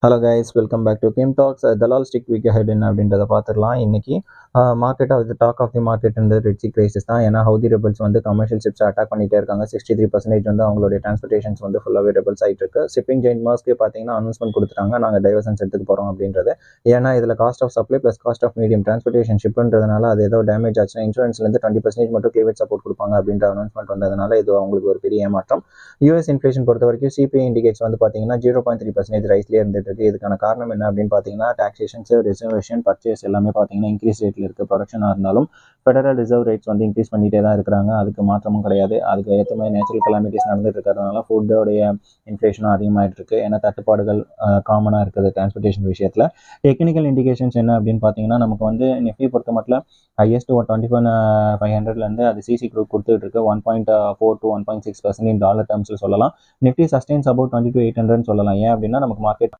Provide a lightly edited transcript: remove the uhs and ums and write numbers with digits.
Hello guys, welcome back to Kim talks. Dalal street week ahead என்ன அப்படின்றத பார்த்துடலாம். இன்னைக்கு market of the talk of the market இந்த Red Sea crisis தான். ஏன்னா ஹவுதி ரெபல்ஸ் வந்து கமர்ஷியல் ஷிப்ஸ் அட்டாக் பண்ணிட்டே இருக்காங்க. 63% வந்து அவங்களுடைய டிரான்ஸ்போர்ட்டேஷன்ஸ் வந்து ஃபுல்லாகவே ரெபல்ஸ் ஆகிட்டு இருக்கு. ஷிப்பிங் ஜெயின் மாஸ்க்கு பார்த்தீங்கன்னா அனௌன்ஸ்மெண்ட் கொடுத்துட்டாங்க, நாங்கள் டைவர்சன்ஸ் எடுத்துக்க போகிறோம் அப்படின்றது. ஏன்னா இதில் cost of supply plus cost of medium transportation ஷிப்ன்றதுனால அது ஏதோ டேமேஜ் ஆச்சுன்னா இன்சூரன்ஸ்லேருந்து 20% மட்டும் கிளேவேஜ் சப்போர்ட் கொடுப்பாங்க அப்படின்ற அனௌன்ஸ்மெண்ட் வந்ததுனால இது அவங்களுக்கு ஒரு பெரிய ஏமாற்றம். யூஎஸ் இன்ஃப்ளேஷன் பொறுத்த வரைக்கும் சிபிஐ இண்டிகேட்ஸ் வந்து பார்த்தீங்கன்னா 0.3% ரைஸ்லேயே இருந்துட்டு இருக்கு. இதுக்கான காரணம் என்ன அப்படின்னு பார்த்தீங்கன்னா டாக்ஸேஷன்ஸ், ரிசர்வேஷன், பர்ச்சேஸ் எல்லாமே பார்த்தீங்கன்னா இன்க்ரீஸ் ரேட்டில் இருக்குது. ப்ரொடக்ஷனாக இருந்தாலும் ஃபெடரல் ரிசர்வ் ரேட்ஸ் வந்து இன்க்ரீஸ் பண்ணிகிட்டே தான் இருக்கிறாங்க. அதுக்கு மாற்றமும் கிடையாது. அதுக்கு ஏற்ற மாதிரி நேச்சுரல் கலாமிட்டிஸ் நடந்துட்டு இருக்கிறதுனால ஃபுட்டோடைய இன்ஃப்ளேஷனும் அதிகமாகிட்டு இருக்கு. ஏன்னா தட்டுப்பாடுகள் காமனாக இருக்குது டிரான்ஸ்போர்ட்டேஷன் விஷயத்தில். டெக்னிக்கல் இண்டிகேஷன்ஸ் என்ன அப்படின்னு பார்த்தீங்கன்னா நமக்கு வந்து நிஃப்டி பொறுத்த மட்டும் ஹையஸ்ட் 21,500 அது சிசி குரூப் கொடுத்துட்டு இருக்கு. 1.4 to 1.6% இன் டாலர் டேர்ம்ஸில் சொல்லலாம். நிஃப்டி சஸ்டெயின்ஸ் அபவுட் 22,800 சொல்லலாம். ஏன் அப்படின்னா நமக்கு மார்க்கெட்